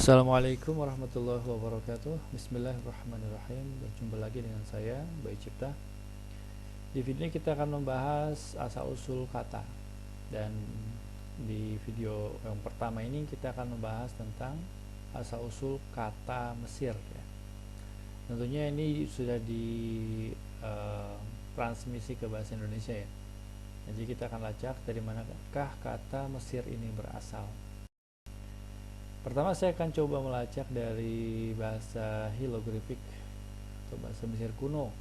Assalamualaikum warahmatullahi wabarakatuh. Bismillahirrahmanirrahim. Berjumpa lagi dengan saya, Bayi Cipta. Di video ini kita akan membahas asal-usul kata. Dan di video yang pertama ini kita akan membahas tentang asal-usul kata Mesir ya. Tentunya ini sudah transmisi ke bahasa Indonesia ya. Jadi kita akan lacak dari manakah kata Mesir ini berasal. Pertama saya akan coba melacak dari bahasa hieroglifik atau bahasa Mesir kuno.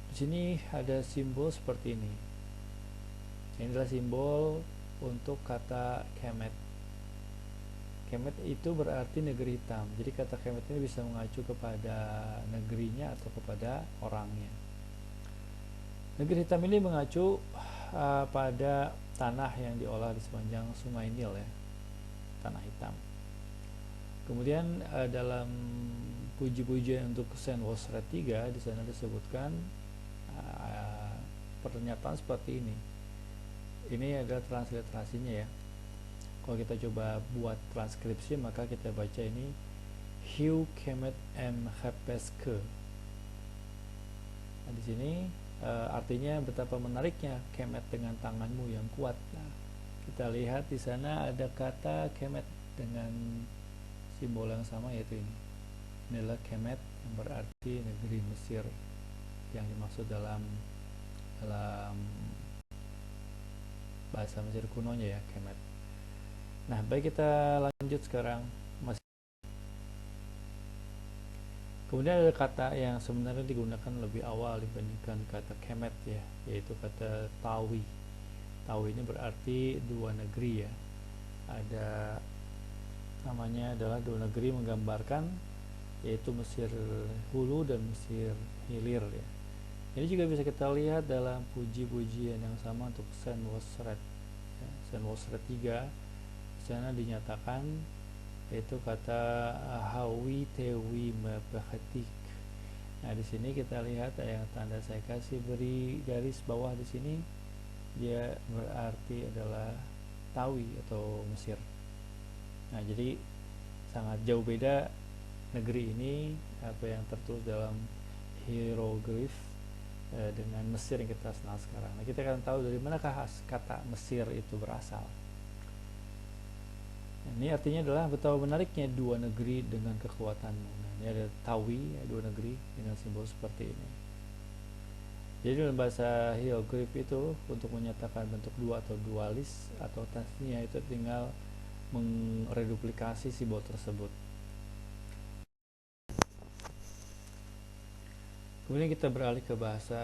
Di sini ada simbol seperti ini. Ini adalah simbol untuk kata Kemet. Kemet itu berarti negeri hitam. Jadi kata Kemet ini bisa mengacu kepada negerinya atau kepada orangnya. Negeri hitam ini mengacu pada tanah yang diolah di sepanjang Sungai Nil ya. Tanah hitam. Kemudian dalam puji-pujian untuk Saint Wasret 3 di sana disebutkan pernyataan seperti ini. Ini adalah transliterasinya ya. Kalau kita coba buat transkripsi maka kita baca ini Hiu Kemet M Hepeske. Nah, di sini artinya betapa menariknya Kemet dengan tanganmu yang kuat. Nah, kita lihat di sana ada kata Kemet dengan simbol yang sama yaitu ini. Inilah Kemet yang berarti negeri Mesir yang dimaksud dalam bahasa Mesir kunonya ya, Kemet. Nah, baik kita lanjut sekarang. Kemudian ada kata yang sebenarnya digunakan lebih awal dibandingkan kata Kemet ya, yaitu kata Tawi. Tawi ini berarti dua negeri ya. Ada namanya adalah dua negeri menggambarkan yaitu Mesir Hulu dan Mesir Hilir ya. Ini juga bisa kita lihat dalam puji-pujian yang sama untuk Saint Wasret ya. Saint Wasret 3 di sana dinyatakan yaitu kata Hawi Tewi Mepehetik. Nah, di sini kita lihat yang tanda saya kasih beri garis bawah di sini dia berarti adalah Tawi atau Mesir. Nah, jadi sangat jauh beda negeri ini apa yang tertulis dalam hieroglif dengan Mesir yang kita kenal sekarang. Nah, kita akan tahu dari manakah kata Mesir itu berasal. Nah, ini artinya adalah betapa menariknya dua negeri dengan kekuatanmu. Nah, ini ada Tawi, ya, dua negeri dengan simbol seperti ini. Jadi dalam bahasa hieroglif itu untuk menyatakan bentuk dua atau dualis atau tasnya itu tinggal mereduplikasi simbol tersebut. Kemudian kita beralih ke bahasa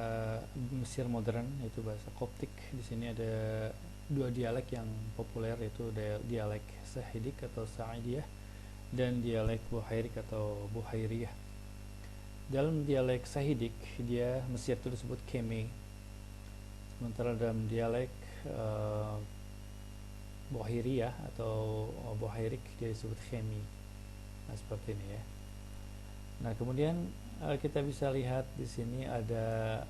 Mesir modern yaitu bahasa Koptik. Di sini ada dua dialek yang populer yaitu dialek Sahidik atau Sa'idiyah dan dialek Buhairik atau Buhairiyah. Dalam dialek Sahidik dia Mesir itu disebut Keme. Sementara dalam dialek Buhairiyah atau Buhairik dia disebut Khemi. Nah, seperti ini ya. Nah, kemudian kita bisa lihat di sini ada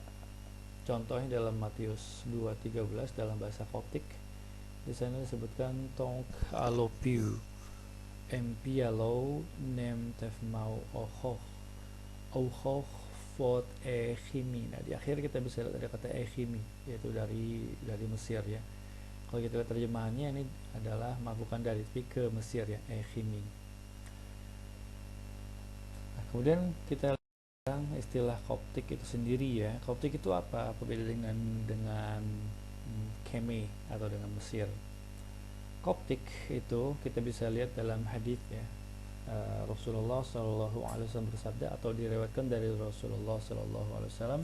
contohnya dalam Matius 2:13 dalam bahasa Koptik. Di sana disebutkan Tonk alopiu empialo nem tefmau ohoh fot echimi. Nah, di akhir kita bisa lihat ada kata echimi yaitu dari Mesir ya. Kalau kita lihat terjemahannya ini adalah bukan dari tapi ke Mesir ya, Echimi. Nah, kemudian kita lihat istilah Koptik itu sendiri ya. Koptik itu apa? Berbeda dengan Keme atau dengan Mesir. Koptik itu kita bisa lihat dalam hadis ya. Rasulullah SAW bersabda atau direwetkan dari Rasulullah SAW,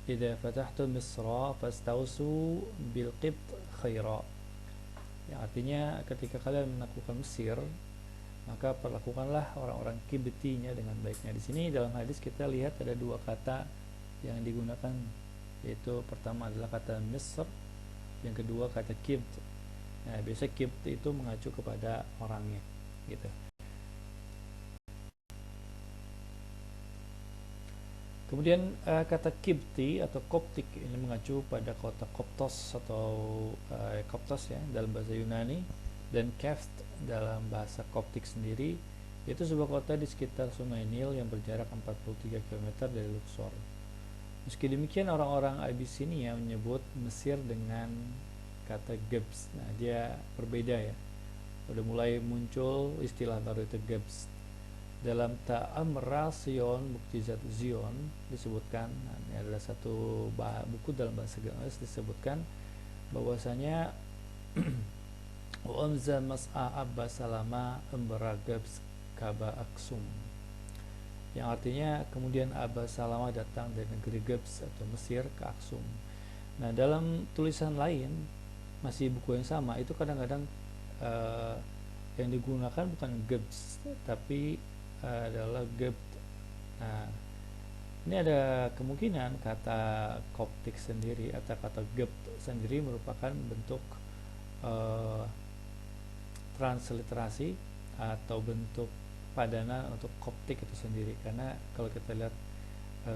"Idza fatahtum Misra fastausu bil qibt khaira." Ya, artinya ketika kalian menaklukkan Mesir, maka perlakukanlah orang-orang Kibtinya dengan baiknya. Di sini dalam hadis kita lihat ada dua kata yang digunakan, yaitu pertama adalah kata Misr, yang kedua kata Kibt. Nah, biasa Kibt itu mengacu kepada orangnya, gitu. Kemudian kata Kipti atau Koptik ini mengacu pada kota Koptos atau Koptos ya dalam bahasa Yunani, dan Keft dalam bahasa Koptik sendiri Itu sebuah kota di sekitar Sungai Nil yang berjarak 43 km dari Luxor. Meski demikian, orang-orang Abyssinia menyebut Mesir dengan kata Gebs. Nah, dia berbeda ya. Udah mulai muncul istilah baru itu Gebs. Dalam Ta'amral Sion Muktizat Zion disebutkan, nah, ini adalah satu buku dalam bahasa Inggris, disebutkan bahwasanya Umza Mas'a Abba Salama Gebs Kaba Aksum, yang artinya kemudian Abba Salama datang dari negeri Gebs atau Mesir ke Aksum. Nah, dalam tulisan lain masih buku yang sama itu kadang-kadang yang digunakan bukan Gebs tapi adalah Gebt. Nah, ini ada kemungkinan kata Koptik sendiri atau kata Gebt sendiri merupakan bentuk transliterasi atau bentuk padanan untuk Koptik itu sendiri, karena kalau kita lihat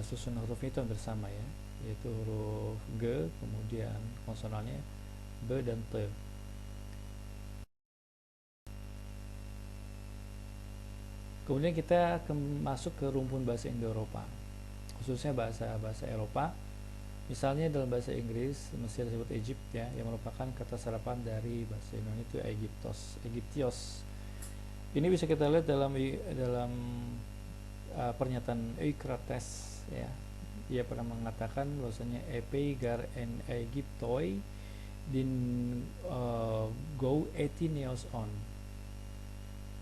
susunan hurufnya itu hampir sama ya, yaitu huruf G kemudian konsonannya B dan T. Kemudian kita masuk ke rumpun bahasa Indo-Eropa, khususnya bahasa Eropa. Misalnya dalam bahasa Inggris Mesir disebut Egypt ya, yang merupakan kata serapan dari bahasa Yunani itu Egyptios. Ini bisa kita lihat dalam pernyataan Eucrates ya. Dia pernah mengatakan bahwasanya Epeigar en Egyptoi din go etineos on,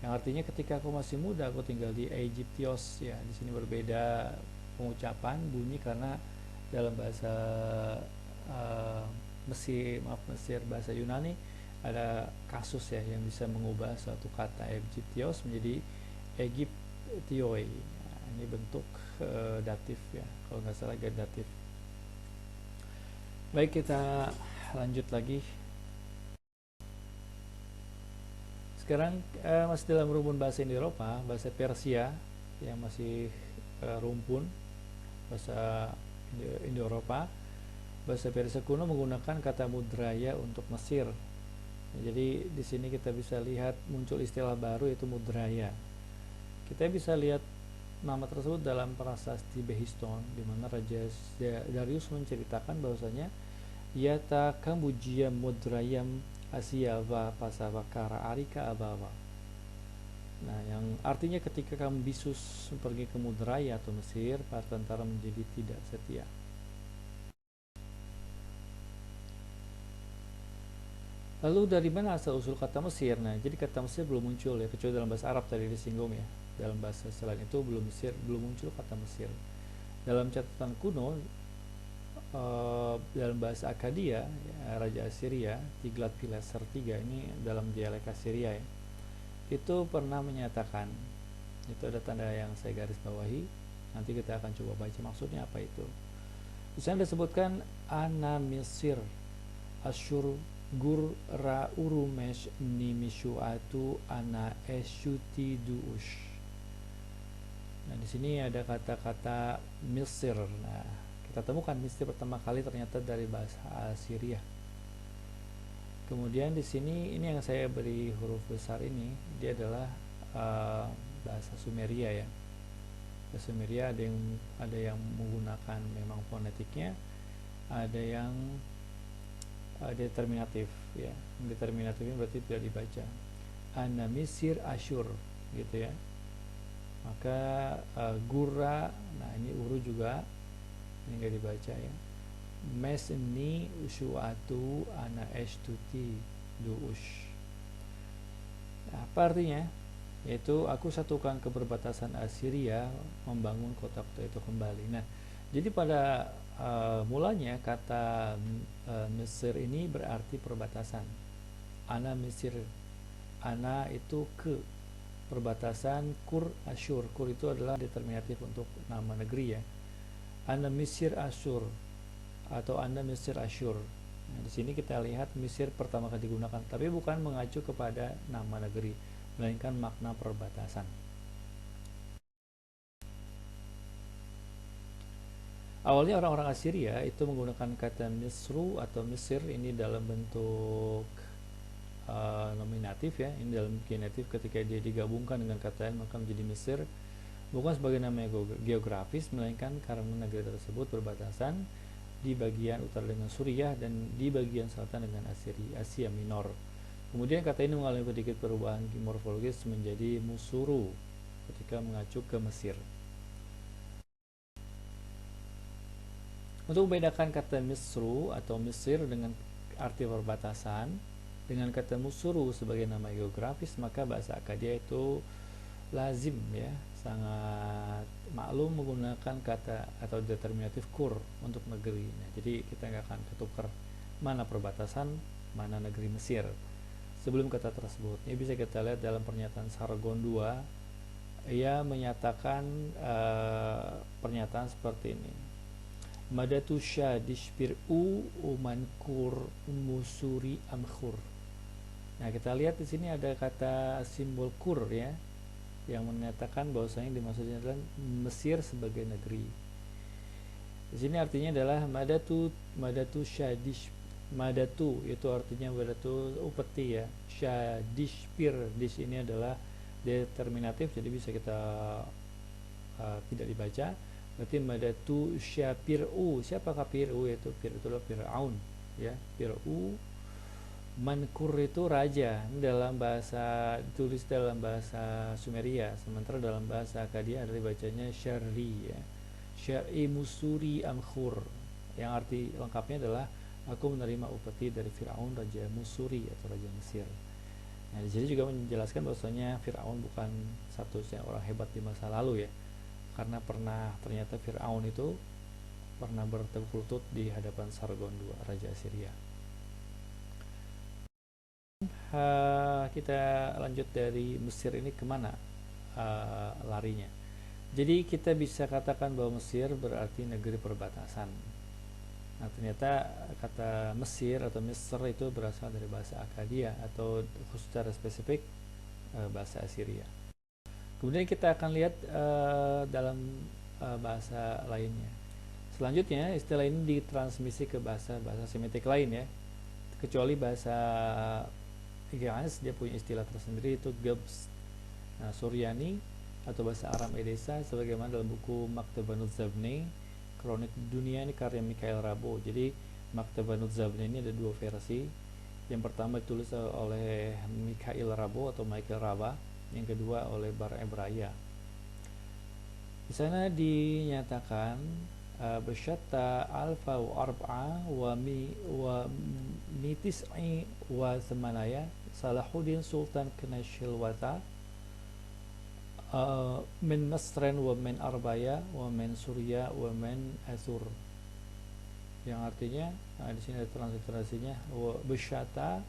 yang artinya ketika aku masih muda aku tinggal di Egyptios ya. Di sini berbeda pengucapan bunyi karena dalam bahasa Mesir bahasa Yunani ada kasus ya yang bisa mengubah suatu kata Egyptios menjadi Egyptioi. Nah, ini bentuk datif ya, kalau nggak salah datif. Baik, kita lanjut lagi. Sekarang masih dalam rumpun bahasa Indo-Eropa, bahasa Persia yang masih rumpun bahasa Indo-Eropa. Bahasa Persia kuno menggunakan kata mudraya untuk Mesir. Jadi di sini kita bisa lihat muncul istilah baru yaitu mudraya. Kita bisa lihat nama tersebut dalam prasasti Behistun, di mana Raja Darius menceritakan bahwasanya yata kambujia mudrayam Asyava pasavakara arika abawa. Nah, yang artinya ketika kamu bisus pergi ke Mudraya atau Mesir, para tentara menjadi tidak setia. Lalu dari mana asal usul kata Mesir? Nah, jadi kata Mesir belum muncul ya, kecuali dalam bahasa Arab tadi disinggung ya. Dalam bahasa selain itu belum muncul kata Mesir. Dalam catatan kuno dalam bahasa Akkadia ya, Raja Assyria Tiglat-Pileser III ini dalam dialek Assyria ya, itu pernah menyatakan, itu ada tanda yang saya garis bawahi, nanti kita akan coba baca maksudnya apa itu. Di sana disebutkan ana Mesir Asyur gur ra urumesh ni mishuatu ana eshuti duush. Nah, di sini ada kata-kata Mesir. Nah, kita temukan Mesir pertama kali ternyata dari bahasa Assyria. Kemudian di sini ini yang saya beri huruf besar ini, dia adalah bahasa Sumeria ya. Bahasa Sumeria ada yang menggunakan memang fonetiknya, ada yang determinatif ya. Determinatif ini berarti tidak dibaca. Ana Mesir Asyur gitu ya. Maka gura, nah ini uru juga ini enggak dibaca ya. Mes ini usuatu ana estuti duush. Nah, apa artinya? Yaitu aku satukan ke perbatasan Assyria membangun kota-kota itu kembali. Nah, jadi pada mulanya kata Mesir ini berarti perbatasan. Ana Mesir, ana itu ke perbatasan, kur Asyur. Kur itu adalah determinatif untuk nama negeri ya. Ana Mesir Asyur atau Anda Mesir Asyur. Nah, di sini kita lihat Mesir pertama kali digunakan, tapi bukan mengacu kepada nama negeri, melainkan makna perbatasan. Awalnya orang-orang Assyria itu menggunakan kata Misru atau Mesir ini dalam bentuk nominatif ya. Ini dalam genetif ketika dia digabungkan dengan kata lain maka menjadi Mesir, bukan sebagai nama geografis melainkan karena negeri tersebut berbatasan di bagian utara dengan Suriah dan di bagian selatan dengan Asia Minor. Kemudian kata ini mengalami sedikit perubahan morfologis menjadi Musuru ketika mengacu ke Mesir. Untuk membedakan kata Misru atau Mesir dengan arti perbatasan dengan kata Musuru sebagai nama geografis, maka bahasa Akkadia itu lazim ya, sangat maklum menggunakan kata atau determinatif kur untuk negeri. Nah, jadi kita nggak akan ketukar mana perbatasan, mana negeri Mesir sebelum kata tersebut. Ini bisa kita lihat dalam pernyataan Sargon II. Ia menyatakan pernyataan seperti ini. Madatu syadishpir'u umankur musuri amkhur. Nah, kita lihat di sini ada kata simbol kur ya, yang menyatakan bahwasanya dimaksudnya adalah Mesir sebagai negeri. Di sini artinya adalah madatu syadish. Madatu itu artinya madatu upeti ya. Syadishpir di sini adalah determinatif, jadi bisa kita tidak dibaca. Berarti madatu syapir'u. Siapakah pir'u? Yaitu pir'u itulah Fir'aun ya. Pir'u Mankur itu raja. Ini dalam bahasa, ditulis dalam bahasa Sumeria, sementara dalam bahasa Akkadia ada bacanya Syarri ya. Syar'i Musuri Amkhur, yang arti lengkapnya adalah aku menerima upeti dari Fir'aun raja Musuri atau raja Mesir. Nah, di sini juga menjelaskan bahwasanya Fir'aun bukan satu-satunya orang hebat di masa lalu ya, karena ternyata Fir'aun itu pernah bertekuk lutut di hadapan Sargon II, raja Assyria. Kita lanjut dari Mesir ini kemana larinya. Jadi kita bisa katakan bahwa Mesir berarti negeri perbatasan. Nah, ternyata kata Mesir atau Misr itu berasal dari bahasa Akkadia atau secara spesifik bahasa Assyria. Kemudian kita akan lihat dalam bahasa lainnya. Selanjutnya istilah ini ditransmisi ke bahasa Semitik lain ya. Kecuali bahasa Hegaz, dia punya istilah tersendiri, itu Gebs. Nah, Suryani atau bahasa Aram Edesa sebagaimana dalam buku Maktabanut Zabni, Kronik Dunia, ini karya Mikhail Rabo. Jadi Maktabanut Zabni ini ada dua versi. Yang pertama ditulis oleh Mikhail Rabo atau Michael Raba, yang kedua oleh Bar Ebraya. Di sana dinyatakan bersyatta alfa wa arba'a wa mitis'i wa thamanaya Salahuddin Sultan Kanashilwata min Masren wa min Arbaya wa min Surya wa min Asur, yang artinya di sini ada transliterasinya bersyatta.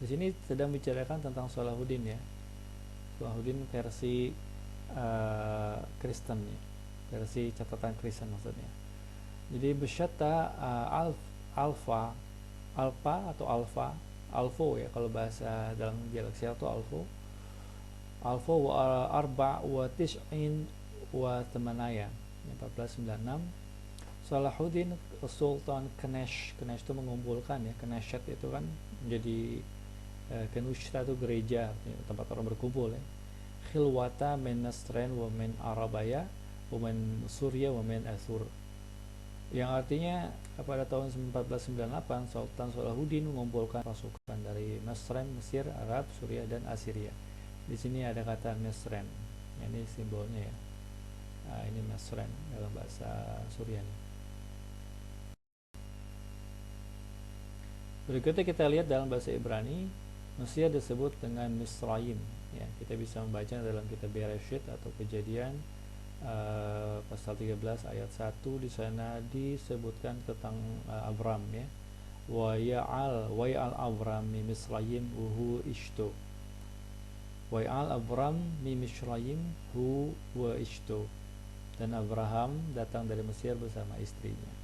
Di sini sedang bicarakan tentang Salahuddin ya. Salahuddin versi Kristen ya, versi catatan Kristen maksudnya. Jadi bersyatta alfa atau alfo ya kalau bahasa dalam dialek itu alfo wa arba wa tis'in wa tamanaya 1496. Salahuddin Sultan Kanesh itu mengumpulkan ya. Kaneshat itu kan menjadi Kenushta itu gereja, tempat orang berkumpul ya. Khilwata min Nasren wa min Arabaya wa min Surya wa min Asur, yang artinya pada tahun 1498 Sultan Salahuddin mengumpulkan pasukan dari Nasren, Mesir, Arab, Suria dan Assyria. Di sini ada kata Nasren, ini simbolnya ya. Nah, ini Nasren dalam bahasa Suryani. Berikutnya kita lihat dalam bahasa Ibrani, Mesir disebut dengan Misraim ya. Kita bisa membaca dalam kitab Bereshit atau Kejadian pasal 13 ayat 1. Di sana disebutkan tentang Abram ya. Wa ya'al Abram mi Misraim hu ishto. Wa ya'al Abram mi Misraim hu wa ishto. Dan Abraham datang dari Mesir bersama istrinya.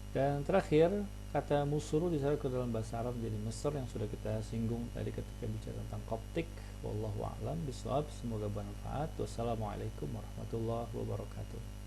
Dan terakhir, kata Musuru disebut ke dalam bahasa Arab menjadi Mesir, yang sudah kita singgung tadi ketika bicara tentang Koptik. Wallahu a'lam bishawab. Semoga bermanfaat. Wassalamualaikum warahmatullahi wabarakatuh.